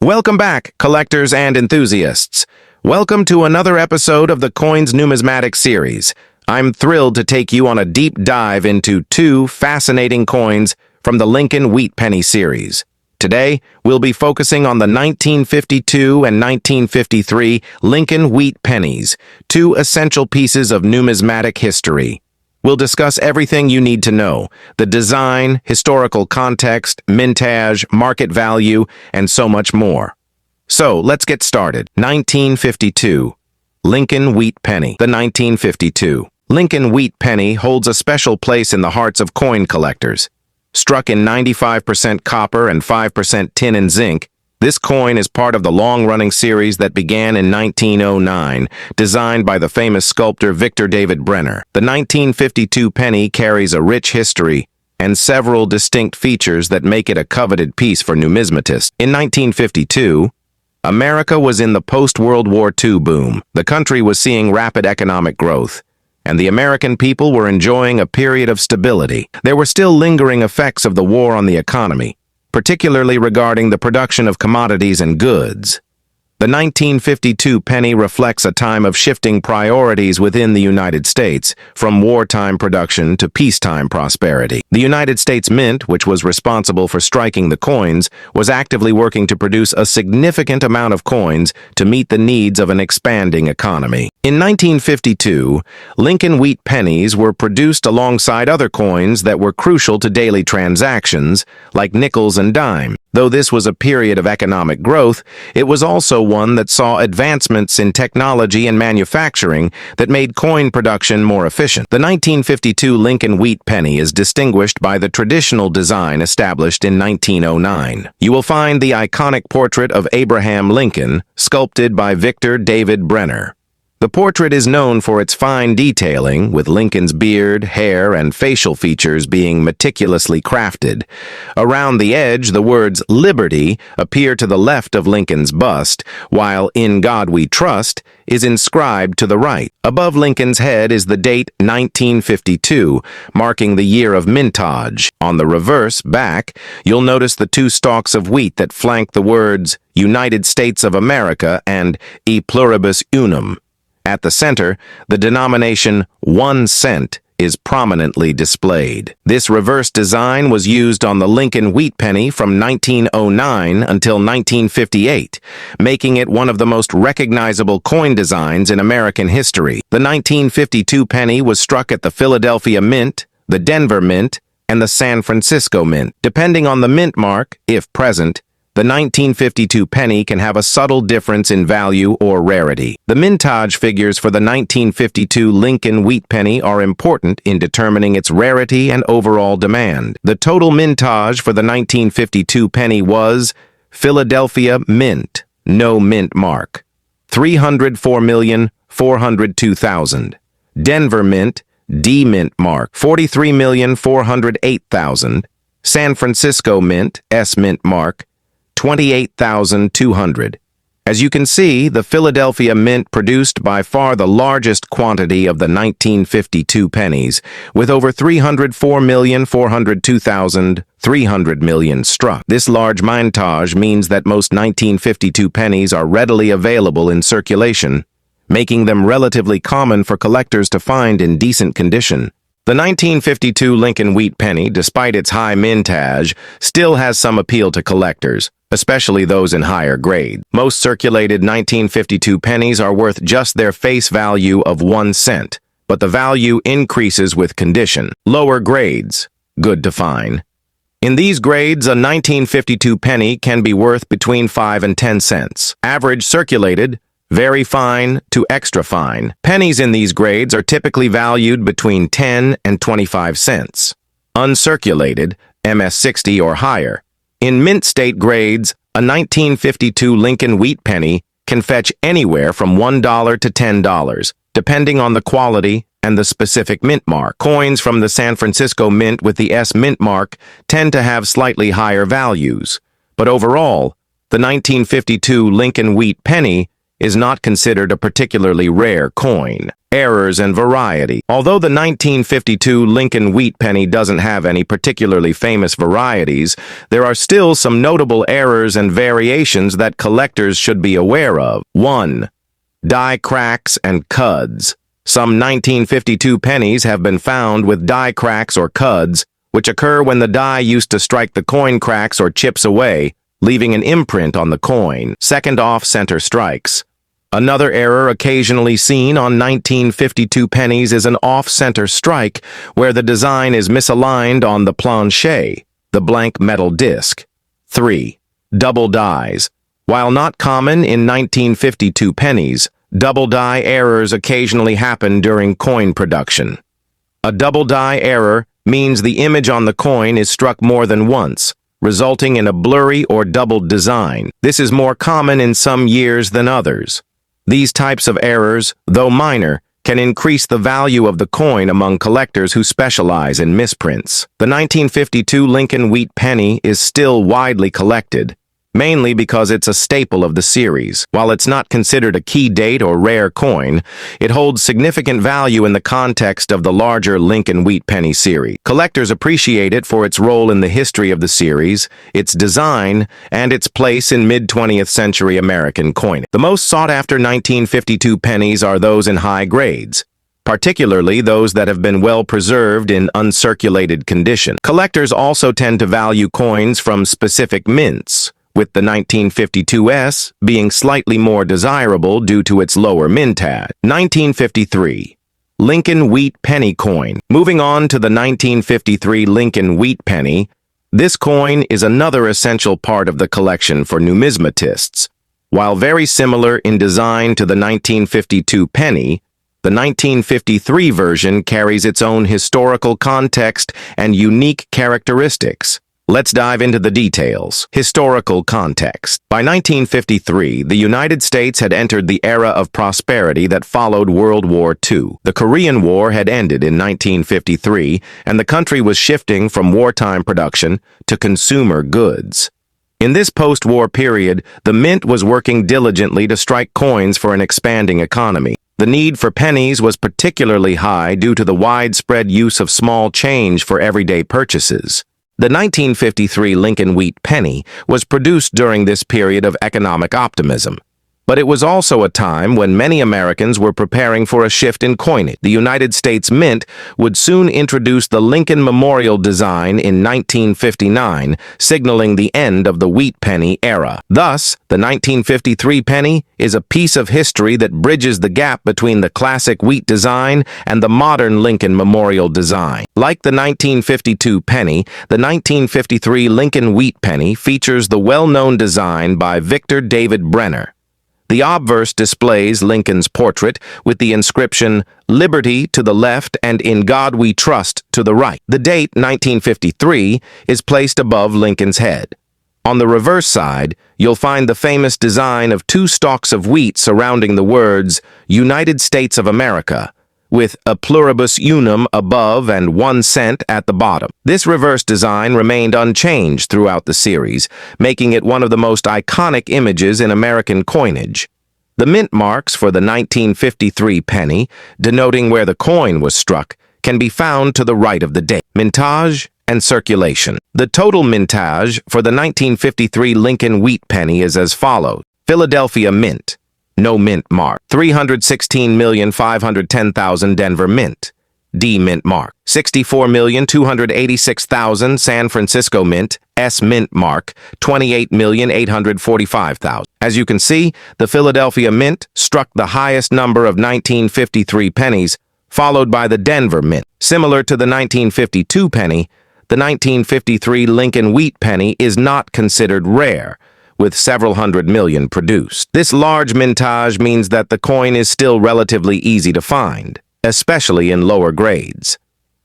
Welcome back, collectors and enthusiasts. Welcome to another episode of the Coins Numismatic series. I'm thrilled to take you on a deep dive into two fascinating coins from the Lincoln Wheat Penny series. Today, we'll be focusing on the 1952 and 1953 Lincoln Wheat Pennies, two essential pieces of numismatic history. We'll discuss everything you need to know: the design, historical context, mintage, market value, and so much more. So, let's get started. 1952. Lincoln Wheat Penny. The 1952 Lincoln Wheat Penny holds a special place in the hearts of coin collectors. Struck in 95% copper and 5% tin and zinc, this coin is part of the long-running series that began in 1909, designed by the famous sculptor Victor David Brenner. The 1952 penny carries a rich history and several distinct features that make it a coveted piece for numismatists. In 1952, America was in the post-World War II boom. The country was seeing rapid economic growth, and the American people were enjoying a period of stability. There were still lingering effects of the war on the economy, particularly regarding the production of commodities and goods. The 1952 penny reflects a time of shifting priorities within the United States, from wartime production to peacetime prosperity. The United States Mint, which was responsible for striking the coins, was actively working to produce a significant amount of coins to meet the needs of an expanding economy. In 1952, Lincoln Wheat pennies were produced alongside other coins that were crucial to daily transactions, like nickels and dimes. Though this was a period of economic growth, it was also one that saw advancements in technology and manufacturing that made coin production more efficient. The 1952 Lincoln Wheat Penny is distinguished by the traditional design established in 1909. You will find the iconic portrait of Abraham Lincoln, sculpted by Victor David Brenner. The portrait is known for its fine detailing, with Lincoln's beard, hair, and facial features being meticulously crafted. Around the edge, the words "Liberty" appear to the left of Lincoln's bust, while "In God We Trust" is inscribed to the right. Above Lincoln's head is the date 1952, marking the year of mintage. On the reverse, back, you'll notice the two stalks of wheat that flank the words "United States of America" and "E Pluribus Unum." At the center, the denomination 1 cent is prominently displayed. This reverse design was used on the Lincoln Wheat Penny from 1909 until 1958, making it one of the most recognizable coin designs in American history. The 1952 penny was struck at the Philadelphia Mint, the Denver Mint, and the San Francisco Mint. Depending on the mint mark, if present, the 1952 penny can have a subtle difference in value or rarity. The mintage figures for the 1952 Lincoln Wheat Penny are important in determining its rarity and overall demand. The total mintage for the 1952 penny was Philadelphia Mint, no mint mark, 304,402,000. Denver Mint, D mint mark, 43,408,000. San Francisco Mint, S mint mark, 28,200. As you can see, the Philadelphia Mint produced by far the largest quantity of the 1952 pennies, with over 304,402,300 million struck. This large mintage means that most 1952 pennies are readily available in circulation, making them relatively common for collectors to find in decent condition. The 1952 Lincoln Wheat Penny, despite its high mintage, still has some appeal to collectors, especially those in higher grade. Most circulated 1952 pennies are worth just their face value of 1 cent, but the value increases with condition. Lower grades, good to fine. In these grades, a 1952 penny can be worth between 5 and 10 cents. Average circulated, very fine to extra fine. Pennies in these grades are typically valued between 10 and 25 cents. Uncirculated, MS60 or higher. In mint state grades, a 1952 Lincoln Wheat Penny can fetch anywhere from $1 to $10, depending on the quality and the specific mint mark. Coins from the San Francisco Mint with the S mint mark tend to have slightly higher values, but overall, the 1952 Lincoln Wheat Penny is not considered a particularly rare coin. Errors and variety. Although the 1952 Lincoln wheat penny doesn't have any particularly famous varieties, there are still some notable errors and variations that collectors should be aware of. 1. Die cracks and cuds. Some 1952 pennies have been found with die cracks or cuds, which occur when the die used to strike the coin cracks or chips away, leaving an imprint on the coin. Second, off-center strikes. Another error occasionally seen on 1952 pennies is an off-center strike where the design is misaligned on the planche, the blank metal disc. 3. Double dies. While not common in 1952 pennies, double die errors occasionally happen during coin production. A double die error means the image on the coin is struck more than once, resulting in a blurry or doubled design. This is more common in some years than others. These types of errors, though minor, can increase the value of the coin among collectors who specialize in misprints. The 1952 Lincoln wheat penny is still widely collected, mainly because it's a staple of the series. While it's not considered a key date or rare coin, it holds significant value in the context of the larger Lincoln wheat penny series. Collectors appreciate it for its role in the history of the series, its design, and its place in mid-20th century American coinage. The most sought-after 1952 pennies are those in high grades, particularly those that have been well preserved in uncirculated condition. Collectors also tend to value coins from specific mints, with the 1952S being slightly more desirable due to its lower mintage. 1953. Lincoln wheat penny coin. Moving on to the 1953 Lincoln wheat penny, this coin is another essential part of the collection for numismatists. While very similar in design to the 1952 penny, the 1953 version carries its own historical context and unique characteristics. Let's dive into the details. Historical context. By 1953, the United States had entered the era of prosperity that followed World War II. The Korean War had ended in 1953, and the country was shifting from wartime production to consumer goods. In this post-war period, the mint was working diligently to strike coins for an expanding economy. The need for pennies was particularly high due to the widespread use of small change for everyday purchases. The 1953 Lincoln wheat penny was produced during this period of economic optimism, but it was also a time when many Americans were preparing for a shift in coinage. The United States Mint would soon introduce the Lincoln Memorial design in 1959, signaling the end of the wheat penny era. Thus, the 1953 penny is a piece of history that bridges the gap between the classic wheat design and the modern Lincoln Memorial design. Like the 1952 penny, the 1953 Lincoln wheat penny features the well-known design by Victor David Brenner. The obverse displays Lincoln's portrait with the inscription, "Liberty" to the left and "In God We Trust" to the right. The date, 1953, is placed above Lincoln's head. On the reverse side, you'll find the famous design of two stalks of wheat surrounding the words, "United States of America," with a pluribus unum above and 1 cent at the bottom. This reverse design remained unchanged throughout the series, making it one of the most iconic images in American coinage. The mint marks for the 1953 penny, denoting where the coin was struck, can be found to the right of the date. Mintage and circulation. The total mintage for the 1953 Lincoln wheat penny is as follows. Philadelphia Mint. No mint mark. 316,510,000 Denver Mint. D mint mark. 64,286,000 San Francisco Mint. S mint mark. 28,845,000. As you can see, the Philadelphia Mint struck the highest number of 1953 pennies, followed by the Denver Mint. Similar to the 1952 penny, the 1953 Lincoln wheat penny is not considered rare, with several hundred million produced. This large mintage means that the coin is still relatively easy to find, especially in lower grades.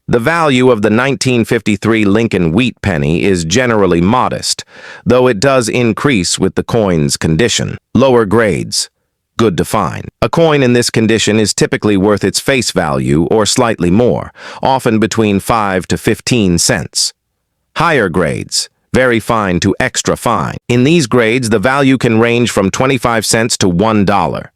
The value of the 1953 Lincoln wheat penny is generally modest, though it does increase with the coin's condition. Lower grades. Good to find. A coin in this condition is typically worth its face value or slightly more, often between 5 to 15 cents. Higher grades. very fine to extra fine. In these grades, the value can range from 25 cents to $1.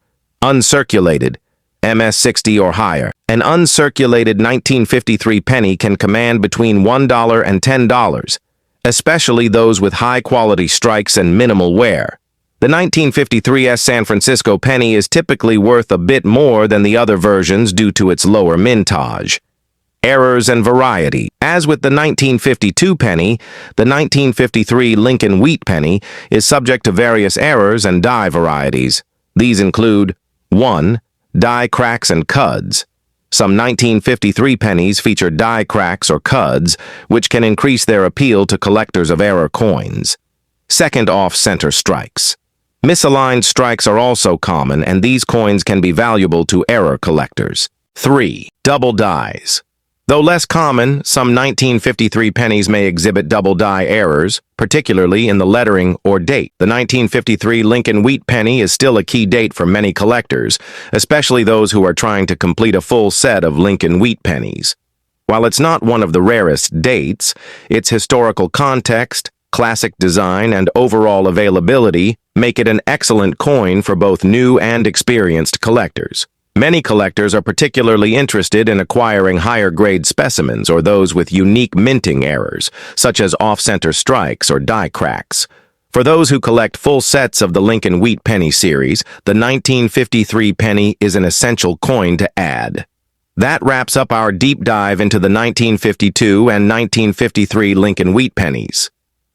Uncirculated, MS-60 or higher. An uncirculated 1953 penny can command between $1 and $10, especially those with high-quality strikes and minimal wear. The 1953 San Francisco penny is typically worth a bit more than the other versions due to its lower mintage. Errors and variety. As with the 1952 penny, the 1953 Lincoln Wheat penny is subject to various errors and die varieties. These include 1. Die cracks and cuds. Some 1953 pennies feature die cracks or cuds, which can increase their appeal to collectors of error coins. Second, off-center strikes. Misaligned strikes are also common, and these coins can be valuable to error collectors. 3. Double dies. Though less common, some 1953 pennies may exhibit double die errors, particularly in the lettering or date. The 1953 Lincoln Wheat penny is still a key date for many collectors, especially those who are trying to complete a full set of Lincoln Wheat pennies. While it's not one of the rarest dates, its historical context, classic design, and overall availability make it an excellent coin for both new and experienced collectors. Many collectors are particularly interested in acquiring higher-grade specimens or those with unique minting errors, such as off-center strikes or die cracks. For those who collect full sets of the Lincoln Wheat penny series, the 1953 penny is an essential coin to add. That wraps up our deep dive into the 1952 and 1953 Lincoln Wheat pennies.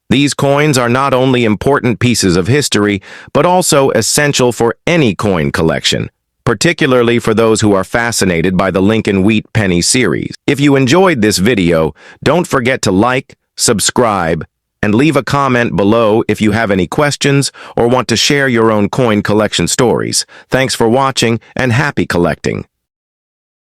These coins are not only important pieces of history, but also essential for any coin collection, particularly for those who are fascinated by the Lincoln Wheat penny series. If you enjoyed this video, don't forget to like, subscribe, and leave a comment below if you have any questions or want to share your own coin collection stories. Thanks for watching and happy collecting.